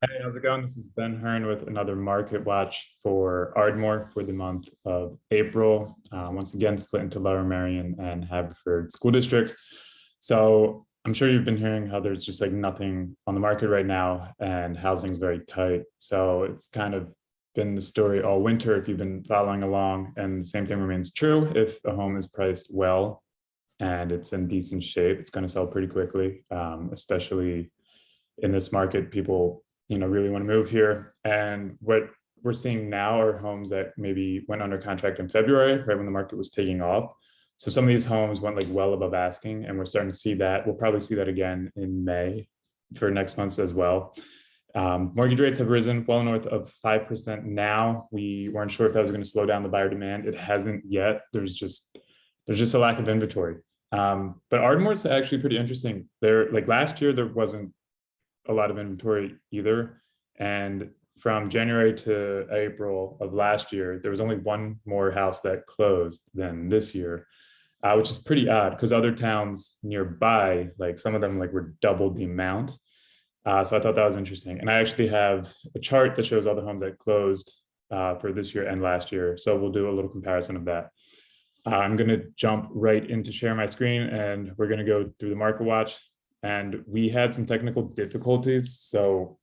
Hey, how's it going? This is Ben Hearn with another market watch for Ardmore for the month of April. Once again, split into Lower Merion and Haverford school districts. So I'm sure you've been hearing how there's just like nothing on the market right now and housing's very tight. So it's kind of been the story all winter if you've been following along. And the same thing remains true if a home is priced well and it's in decent shape, it's going to sell pretty quickly, especially in this market. People really want to move here, and what we're seeing now are homes that maybe went under contract in February, right when the market was taking off. So some of these homes went like well above asking, and we're starting to see that. We'll probably see that again in May for next month as well. Mortgage rates have risen well north of 5% now. We weren't sure if that was going to slow down the buyer demand. It hasn't yet. There's just a lack of inventory. But Ardmore's actually pretty interesting. There, like last year, there wasn't a lot of inventory either. And from January to April of last year, there was only one more house that closed than this year, which is pretty odd because other towns nearby, like some of them like were double the amount. So I thought that was interesting. And I actually have a chart that shows all the homes that closed for this year and last year. So we'll do a little comparison of that. I'm going to jump right into share my screen and we're going to go through the market watch. And we had some technical difficulties. So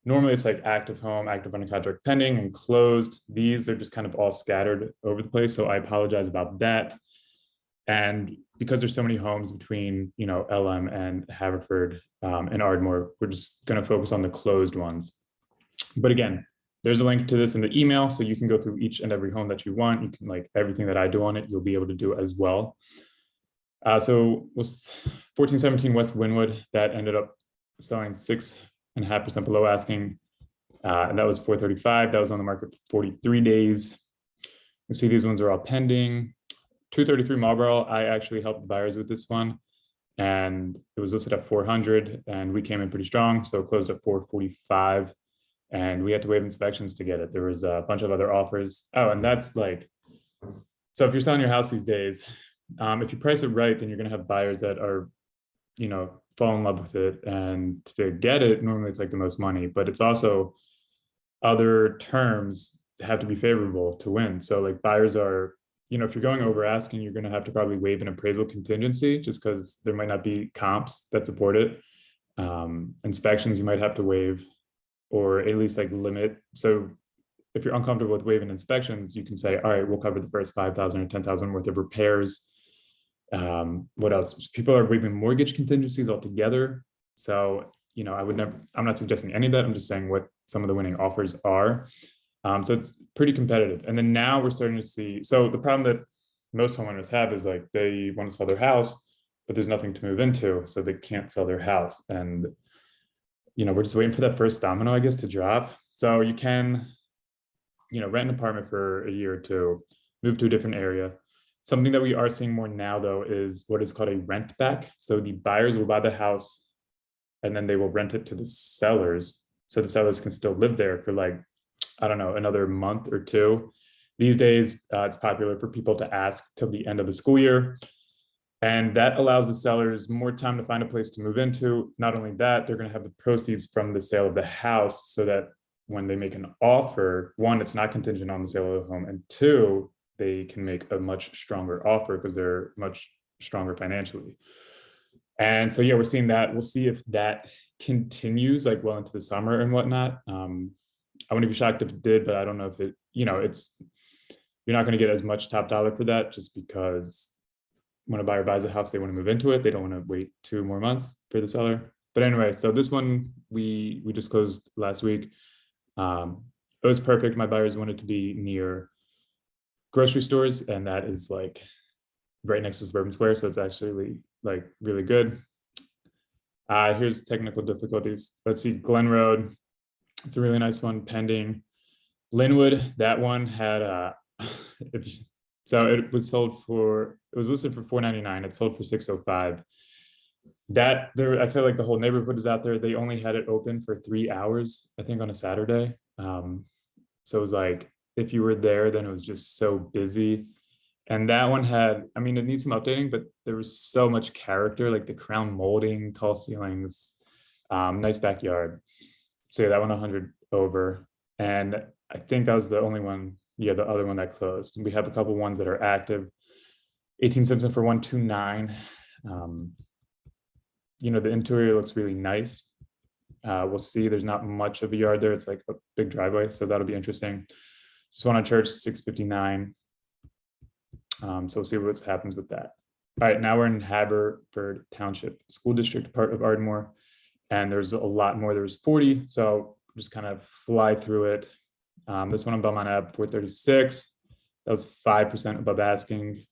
normally it's like active home, active under contract pending, and closed. These are just kind of all scattered over the place. So I apologize about that. And because there's so many homes between, LM and Haverford and Ardmore, we're just going to focus on the closed ones. But again, there's a link to this in the email, so you can go through each and every home that you want. You can like everything that I do on it, you'll be able to do as well. So was 1417 West Wynwood that ended up selling 6.5% below asking. And that was 435. That was on the market for 43 days. You see these ones are all pending. 233 Marlboro, I actually helped the buyers with this one. And it was listed at 400 and we came in pretty strong. So it closed at 445 and we had to waive inspections to get it. There was a bunch of other offers. Oh, and that's like, so if you're selling your house these days, if you price it right, then you're going to have buyers that are, fall in love with it. And to get it, normally it's like the most money, but it's also other terms have to be favorable to win. So like buyers are, if you're going over asking, you're going to have to probably waive an appraisal contingency just because there might not be comps that support it. Inspections you might have to waive or at least like limit. So if you're uncomfortable with waiving inspections, you can say, all right, we'll cover the first 5,000 or 10,000 worth of repairs. What else? People are waiving mortgage contingencies altogether. So, I'm not suggesting any of that. I'm just saying what some of the winning offers are. So it's pretty competitive. And then now we're starting to see, so the problem that most homeowners have is like they want to sell their house, but there's nothing to move into. So they can't sell their house. And, we're just waiting for that first domino, I guess, to drop. So you can, rent an apartment for a year or two, move to a different area. Something that we are seeing more now, though, is what is called a rent back. So the buyers will buy the house and then they will rent it to the sellers. So the sellers can still live there for like, I don't know, another month or two. These days, it's popular for people to ask till the end of the school year. And that allows the sellers more time to find a place to move into. Not only that, they're going to have the proceeds from the sale of the house so that when they make an offer, one, it's not contingent on the sale of the home. And two, they can make a much stronger offer because they're much stronger financially. And so, yeah, we're seeing that. We'll see if that continues like well into the summer and whatnot. I wouldn't be shocked if it did, but I don't know if it, you're not going to get as much top dollar for that just because when a buyer buys a house, they want to move into it. They don't want to wait 2 more months for the seller. But anyway, so this one we just closed last week. It was perfect. My buyers wanted to be near grocery stores, and that is like right next to Suburban Square. So it's actually like really good. Here's technical difficulties. Let's see, Glen Road. It's a really nice one pending. Linwood, that one had so it was listed for $499. It sold for $605. That there, I feel like the whole neighborhood is out there. They only had it open for 3 hours, I think, on a Saturday. So it was like if you were there, then it was just so busy. And that one had, I mean, it needs some updating, but there was so much character, like the crown molding, tall ceilings, nice backyard. So yeah, that one 100 over. And I think that was the only one, yeah, the other one that closed. And we have a couple ones that are active. 18 Simpson for 129. The interior looks really nice. We'll see. There's not much of a yard there. It's like a big driveway, so that'll be interesting. Swan on Church 659. So we'll see what happens with that. All right, now we're in Haverford Township School District, part of Ardmore, and there's a lot more. There's 40, so just kind of fly through it. This one on Belmont Ave 436. That was 5% above asking.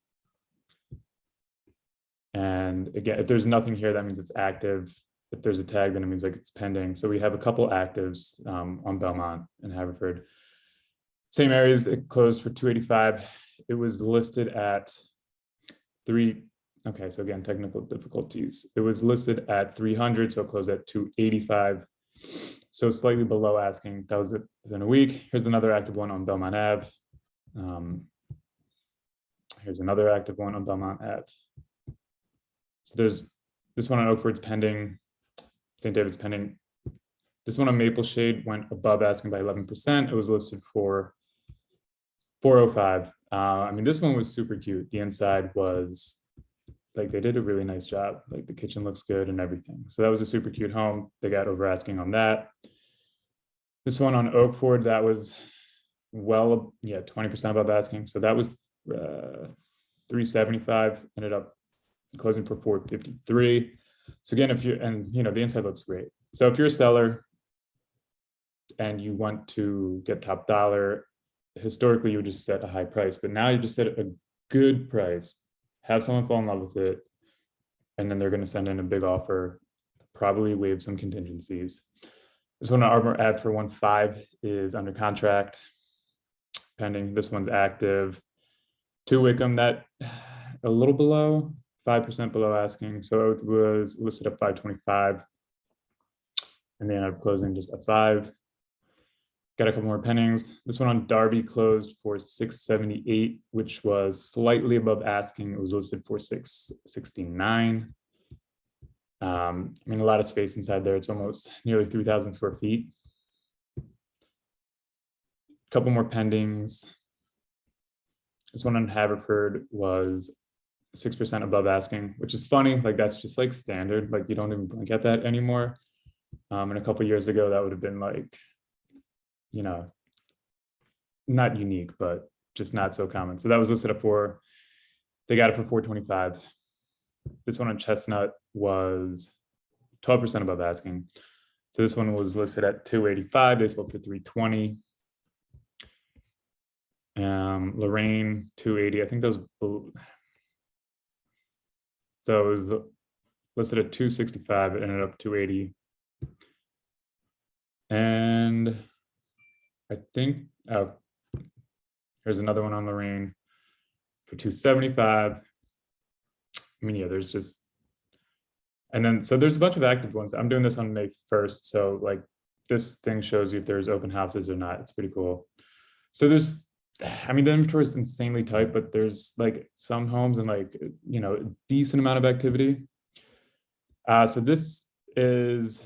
And again, if there's nothing here, that means it's active. If there's a tag, then it means like it's pending. So we have a couple actives on Belmont and Haverford. Same areas, it closed for 285. It was listed at okay, so again, technical difficulties. It was listed at 300, so it closed at 285. So slightly below asking. That was it within a week. Here's another active one on Belmont Ave. Here's another active one on Belmont Ave. So there's this one on Oakford's pending, St. David's pending. This one on Maple Shade went above asking by 11%. It was listed for 405. I mean, this one was super cute. The inside was like, they did a really nice job. Like the kitchen looks good and everything. So that was a super cute home. They got over asking on that. This one on Oakford, that was 20% above asking. So that was 375, ended up closing for 453. So again, the inside looks great. So if you're a seller and you want to get top dollar, historically you would just set a high price, but now you just set a good price, have someone fall in love with it, and then they're going to send in a big offer, probably waive some contingencies. This one on Ardmore Ave for 1.5 is under contract, pending. This one's active. 2 Wickham, that a little below, 5% below asking. So it was listed at 525. And they ended up closing just at 5. Got a couple more pendings. This one on Darby closed for 678, which was slightly above asking. It was listed for 669. I mean, a lot of space inside there. It's almost nearly 3,000 square feet. A couple more pendings. This one on Haverford was 6% above asking, which is funny. Like that's just like standard. Like you don't even blink at that anymore. And a couple years ago, that would have been like, not unique, but just not so common. So that was listed at 4. They got it for 425. This one on Chestnut was 12% above asking. So this one was listed at 285. They sold for 320. Lorraine 280. I think those. So it was listed at 265. It ended up 280. And I think here's another one on Lorraine for 275. I mean, yeah, there's just, and then so there's a bunch of active ones. I'm doing this on May 1st. So like this thing shows you if there's open houses or not. It's pretty cool. So there's, I mean, the inventory is insanely tight, but there's like some homes and like, a decent amount of activity. So this is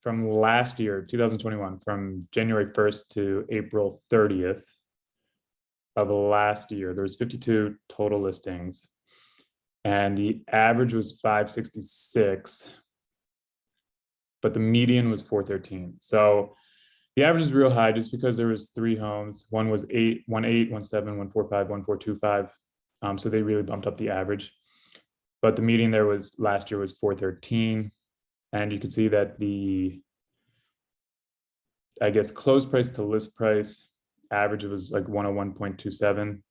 from last year, 2021, from January 1st to April 30th of last year. There was 52 total listings, and the average was 566, but the median was 413. So the average is real high just because there was 3 homes. One was 8, 1.8, 1.7, 1.45, 1.425. So they really bumped up the average. But the median there was last year was 413. And you can see that the, I guess, close price to list price average was like 101.27.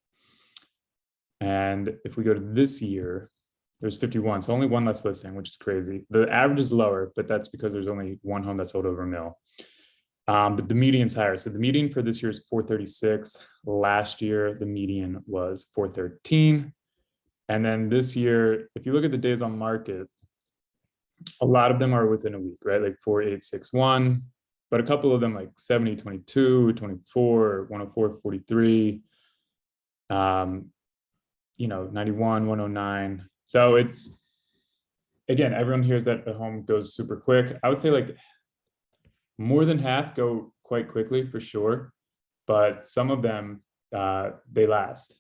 And if we go to this year, there's 51. So only one less listing, which is crazy. The average is lower, but that's because there's only one home that sold over $1 million. But the median's higher. So the median for this year is 436. Last year, the median was 413. And then this year, if you look at the days on market, a lot of them are within a week, right? Like 4861, but a couple of them like 70, 22, 24, 104, 43, 91, 109. So it's, again, everyone hears that the home goes super quick. I would say like more than half go quite quickly for sure, but some of them, they last.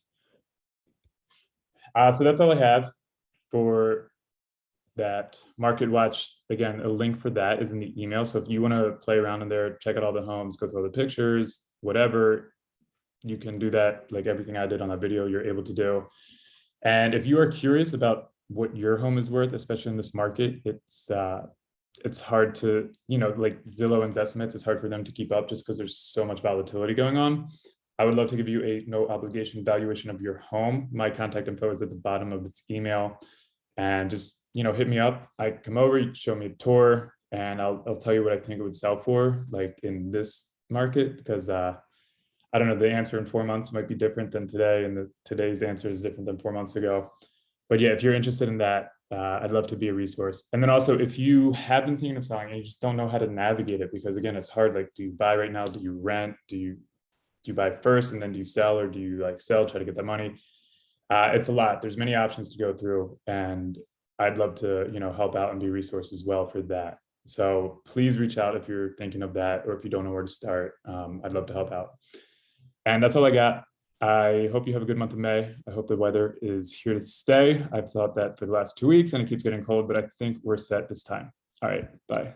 So that's all I have for that market watch. Again, a link for that is in the email. So if you want to play around in there, check out all the homes, go through all the pictures, whatever, you can do that. Like everything I did on that video, you're able to do. And if you are curious about what your home is worth, especially in this market, it's hard to, like Zillow and Zestimates, it's hard for them to keep up just because there's so much volatility going on. I would love to give you a no obligation valuation of your home. My contact info is at the bottom of this email, and just, hit me up. I come over, you show me a tour, and I'll tell you what I think it would sell for, like in this market, because I don't know, the answer in 4 months might be different than today, and today's answer is different than 4 months ago. But yeah, if you're interested in that, I'd love to be a resource. And then also, if you have been thinking of selling and you just don't know how to navigate it, because again, it's hard. Like, do you buy right now? Do you rent? Do you buy first and then do you sell, or do you like sell, try to get that money? It's a lot. There's many options to go through, and I'd love to, help out and be a resource as well for that. So please reach out if you're thinking of that, or if you don't know where to start. I'd love to help out. And that's all I got. I hope you have a good month of May. I hope the weather is here to stay. I've thought that for the last 2 weeks and it keeps getting cold, but I think we're set this time. All right, bye.